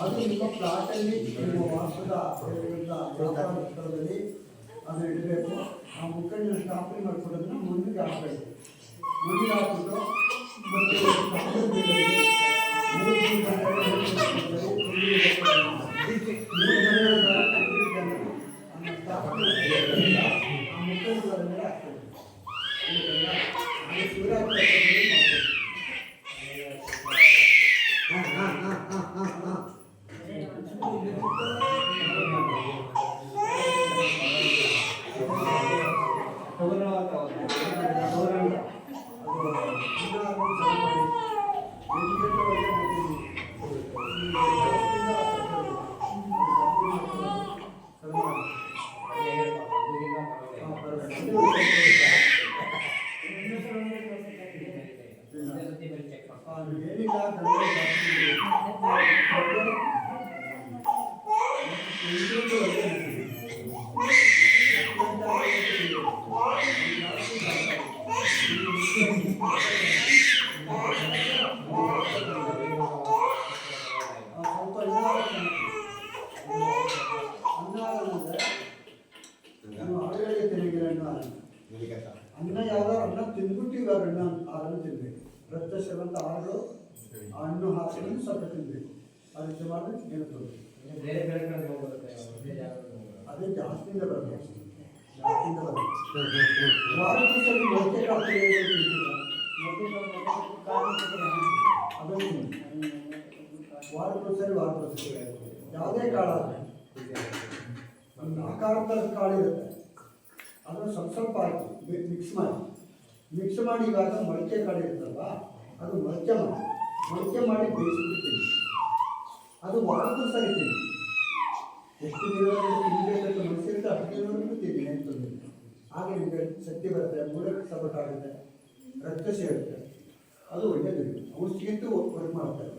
ಅದು ನಿಮ್ಮ ಪ್ಲಾಟಲ್ಲಿ ನಿಮ್ಮ ವಾಸದ ವ್ಯಾಪಾರ ಸ್ಥಳದಲ್ಲಿ ಅದನ್ನು ಇಡಬೇಕು. ಆ ಮುಖಂಡನ ಸ್ಟಾಪಲ್ಲಿ ಮಾಡಿಕೊಡೋದನ್ನ ಮಣ್ಣಿಗೆ ಹಾಕಬೇಕು. ಮಣ್ಣಿಗೆ ಹಾಕ್ಬಿಟ್ಟು ಮತ್ತು ಅನ್ನ ಯಾವ್ದಾರು ಅನ್ನ ತಿಂದ್ಬಿಟ್ಟು ಇವಾಗ ಹಾಲನ್ನು ತಿನ್ಬೇಕು. ರಕ್ತ ಸೇವಂತ ಹಾಲು ಹಣ್ಣು ಹಾಕಿ ಸ್ವಲ್ಪ ತಿನ್ಬೇಕು. ಅದಕ್ಕೆ ಮಾಡಿ ಹೇಳ್ತದೆ ಅದೇ ಜಾಸ್ತಿಯಿಂದ ಬರಬೇಕು. ವಾರಕ್ಕೊಂದ್ಸರಿ ಮೊಳಕೆ ಕಾಳು ಅದನ್ನು ವಾರಕ್ಕೊಂದ್ಸರಿ ಯಾವುದೇ ಕಾಳಾದರೆ ಒಂದು ಆಕಾರದ ಕಾಳು ಇರುತ್ತೆ, ಅದನ್ನು ಸ್ವಲ್ಪ ಹಾಕಿ ಮಿಕ್ಸ್ ಮಾಡಿ ಇವಾಗ ಮೊಳಕೆ ಕಾಳು ಇರುತ್ತಲ್ವ ಅದು ಮೊಳಕೆ ಮಾಡಿ ಬೇಯಿಸ್ಬಿಡ್ತೀನಿ. ಅದು ವಾರಕ್ಕೊಂದ್ಸರಿ ತಿನ್ನಿ. ಎಷ್ಟು ದಿನವರೆಗೂ ತಿನ್ನಬೇಕಂತ ಮನಸ್ಸಿರುತ್ತೆ ಅಷ್ಟು ದಿನವರೆಗೂ ತಿನ್ನಿ ಅಂತಂದು. ಆಗ ನಿಮಗೆ ಶಕ್ತಿ ಬರುತ್ತೆ, ಮೂಳೆಗೆ ಸಪೋರ್ಟ್ ಆಗುತ್ತೆ, ರಕ್ತ ಸೇರುತ್ತೆ, ಅದು ಒಳ್ಳೆಯದು. ಔಷಧಿಗಿಂತೂ ವರ್ಕ್ ಮಾಡ್ತಾರೆ.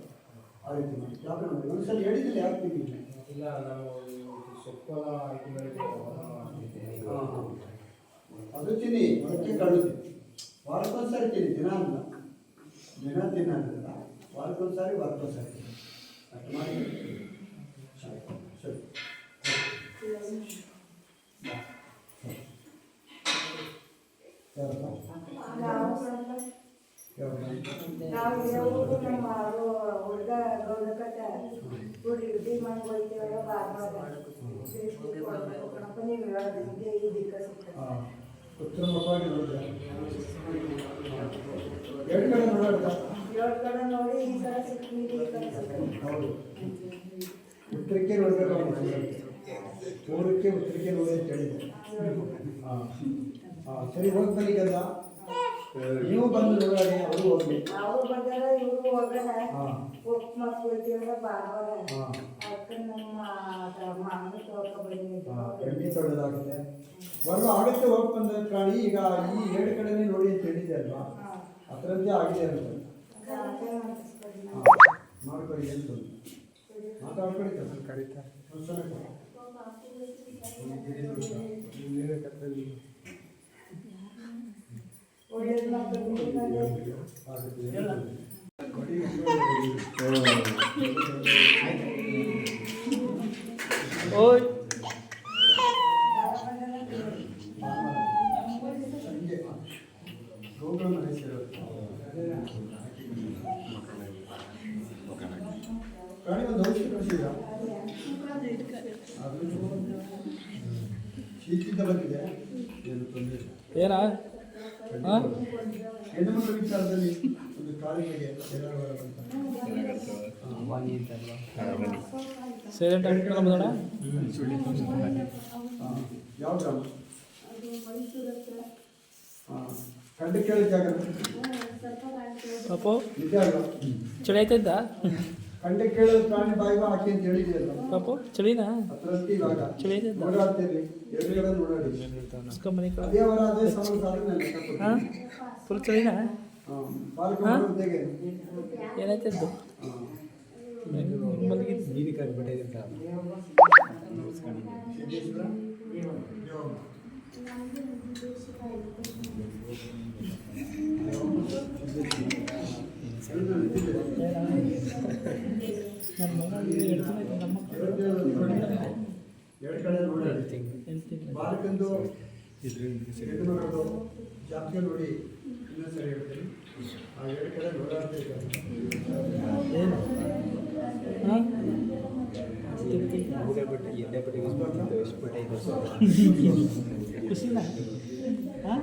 ಆ ರೀತಿ ಮಾಡಿ ಯಾಕೆ ನೋಡಿ ಒಂದ್ಸಲ ಹೇಳಿದ್ರೆ ಯಾಕೆ ತಿನ್ನಿ ಇಲ್ಲ ನಾವು ಸೊಪ್ಪೆಲ್ಲ ಅದು ತಿನ್ನಿ. ಮೊಳಕೆ ಕಾಳು ವಾರಕ್ಕೊಂದ್ಸರಿ ತಿನ್ನಿ, ದಿನ ತಿನ್ನಲ್ಲ, ವಾರಕ್ಕೊಂದ್ಸರಿ ಅಷ್ಟು ಮಾಡಿ. ಸರಿ ಉತ್ತಮವಾಗಿ ನೋಡಿದ್ರೆ ಎರಡು ಕಡೆ ನೋಡಿ ಹೌದು. ಉತ್ತರಕ್ಕೆ ನೋಡಬೇಕು, ಪೂರ್ವಕ್ಕೆ ಉತ್ತರಕ್ಕೆ ನೋಡಿ ಅಂತ ಹೇಳಿದೆ. ಸರಿ ಹೋಗ್ತಾನಿಗೆಲ್ಲ ನೀವು ಬಂದು ನೋಡೋಣ, ಅವರು ಹೋಗ್ಲಿ. ಎಣ್ಣೆ ತೊಡೋದಾಗುತ್ತೆ ಬರೋ ಆಗುತ್ತೆ. ಹೋಗಿ ಬಂದ ಪ್ರಾಣಿ ಈಗ ಈ ಎರಡು ಕಡೆನೇ ನೋಡಿ ಅಂತ ಹೇಳಿದೆ ಅಲ್ವಾ, ಅದರಂತೆ ಆಗಿದೆ ಅಂತ ಮಾಡ್ಕೊಳ್ಳಿ ಅಂತ ಮಾತಾಡ್ಕೊಳ್ಳಿ. ಕರೀತಾರೆ ಓಯ್ ಪ್ರಾಣಿ ಒಂದು ಔಷಧಿ ಕಳಿಸಿದ ಶೀತದಿಂದ ಬಂದಿದೆ. ಏನಾ ಹೆಣ್ಣು ಮಕ್ಕಳ ವಿಚಾರದಲ್ಲಿ ಒಂದು ಕಾಳಿಗೆ ಸೈಲೆಂಟ್ ಆಗಿಟ್ಕೊಳ್ಳೋಣ. ಯಾವ ಗ್ರಾಮ ಕಂಡು ಕೇಳಿ ಜಾಗ ಪಾಪು ನಿಜ ಅಲ್ವಾ? ಚಳಿ ಆಯ್ತಿದ್ದ ಕಂಡು ಕೇಳೋದು ಪ್ರಾಣಿ ಬಾಯಿ ಹಾಕಿ ಅಂತ ಹೇಳಿದೆಯಲ್ಲ ಪಾಪು, ಚಳಿನಾ? ಅದರಂತೆ ಇವಾಗ ಚಳಿ ಆಯ್ತಿದ್ದ ಓಡಾಡ್ತೀರಿ, ಎದುರುಗಡೆ ಓಡಾಡಿ ಅದೇ ಅವರ ಅದೇ ಸಮಾನ ಸಾಧನೆ. ಹಾಂ ಫುಲ್ ಚಳಿನಾ? ಪಾಲ್ಗೊಂಡಿಗೆ ಏನಾಯ್ತಿದ್ದು? ನೀರಿಕಾಗಿ ಬಿಟ್ಟಿದೆ ಅಂತ ನನ್ನ ಮಗ ಎರಡು ತಿಂಗಳು ನಮ್ಮ ಎರಡು ಕಡೆ ನೋಡಿ ಬಾಲಕಂದು ಹೆಣ್ಣು ಮಗಳದು ಜಾತಿಗೆ ನೋಡಿ ಇನ್ನೊಂದ್ಸರಿ ಹೇಳ್ತೀನಿ. ಆ ಎರಡು ಕಡೆ ನೋಡಾಡ್ತಾ ಇದ್ದಾರೆ. ಏನು ಹಾಂ ಖುಷಿನಾ ಹಾಂ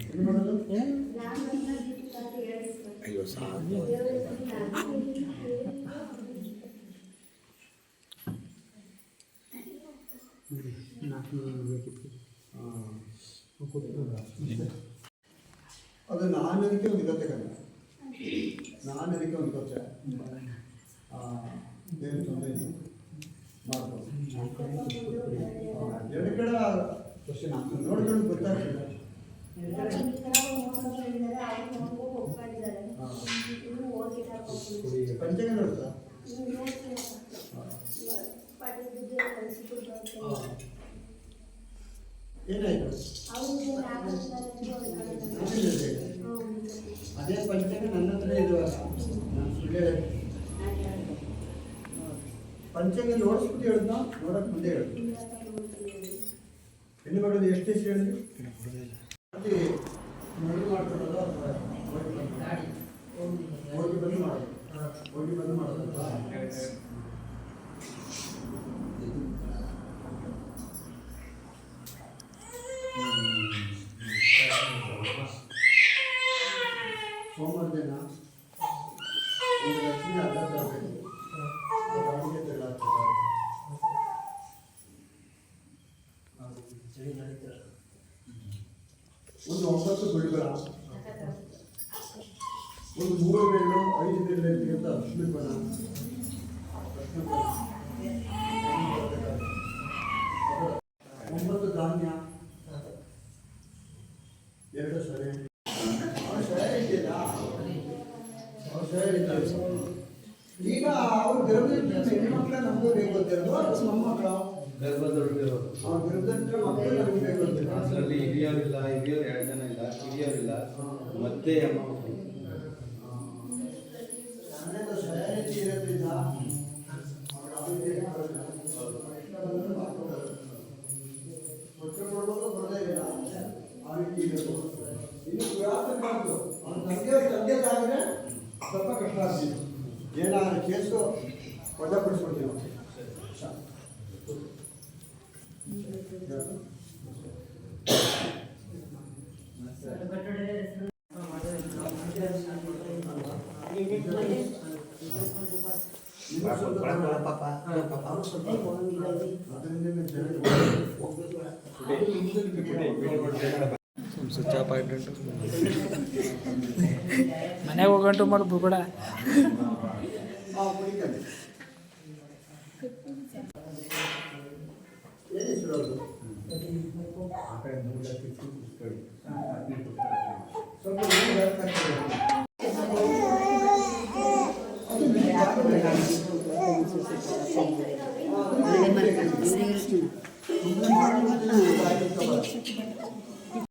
ಹೆಣ್ಣು ಮಗಳದು ಏನು ಅದು ನಾನದಕ್ಕೆ ಒಂದು ಗೊತ್ತೆ ಕಣ, ನಾನದಕ್ಕೆ ಒಂದು ಗೊತ್ತೆ. ಏನು ತೊಂದರೆ ಇಲ್ಲ, ಮಾಡ್ಬೋದು. ಎರಡು ಕಡೆ ನೋಡ್ಕೊಂಡು ಗೊತ್ತಾಗ್ತಿಲ್ಲ. ಪಂಚಂಗ ನೋಡ್ತಾ ಏನಾಯ್ತು? ಅದೇ ಪಂಚಂಗ ನನ್ನ ಹತ್ರ ಇರುವಾಗ ನಾನು ಸುಳ್ಳು ಹೇಳಕ್ಕೆ ಪಂಚಂಗ ನೋಡಿಸ್ಬಿಟ್ಟು ಹೇಳಿದ್ನ, ನೋಡಕ್ ಮುಂದೆ ಹೇಳಿದ್ನು. ಹೆಣ್ಣು ಮಗಳು ಎಷ್ಟು ಎಷ್ಟು ಹೇಳಿದ್ವಿ? ಮರಳು ಮಾಡ್ಕೊಳ್ಳೋದು ಅಥವಾ ಹೋಗಿ ಬಂದು ಮಾಡೋದು, ಹೋಗಿ ಬಂದು ಮಾಡೋದಲ್ವಾ? ಸೋಮವಾರ ದಿನ ಒಂದು ಲಕ್ಷ್ಮಿ ಅರ್ಧ ತರಬೇಕು, ಅಡಿಗೆ ತೆಗೆದಾಕ್ತಾರೆ. ಒಂದು 9 ಗುಳಿಗಳ, ಒಂದು 3 ಬೆಳ್ಳು 5 ಬೆಳ್ಳು ಅಂತ ಅರ್ಶಿನ ಬಣ, 9 ಧಾನ್ಯ, 2 ಸೊರೆ. ಈಗ ಅವ್ರು ಗರ್ಭದಲ್ಲಿರೋ ಹೆಣ್ಮಕ್ಳ ನಮಗೂ ಬೇಕು ಅಂತಿರೋದು, ಮೊಮ್ಮಕ್ಕಳು ಗರ್ಭದಲ್ಲಿರೋ ಮಕ್ಕಳು ನಮಗೆ ಬೇಕು ಅಂತಿರೋದು. ಅದರಲ್ಲಿ ಹಿರಿಯರಿಲ್ಲ, ಹಿರಿಯರು 2 ಜನ ಇಲ್ಲ, ಹಿರಿಯರಿಲ್ಲ, ಮತ್ತೆ ಅಮ್ಮ ನಾನೇನು ಸಯಾರಿಟಿ ಇರೋದ್ರಿಂದ ಹೊಟ್ಟೆ ಕೊಡ್ಬೋದು, ಕೊಡದೇ ಇಲ್ಲ, ಆ ರೀತಿ ಇರಬೇಕು. ಇನ್ನು ವ್ಯಾಪಕವಾದ್ದು ಅವ್ನ ತಂದೆ ಆಗಿದ್ರೆ ಸ್ವಲ್ಪ ಕಷ್ಟ ಆಗ್ತಿತ್ತು. ಏನಾದ್ರು ಕೇಸು ವಜಾಪಡಿಸ್ಕೊಡ್ತೀವಿ. ಸ್ವಿಚ್ ಆಫ್ ಆಯ್ತು. ಮನೆಗೆ ಹೋಗಂಟು ಮಾಡೋದು ಬೇಡ. ಏನು ಆ ಕಡೆ 3 ಲಕ್ಷ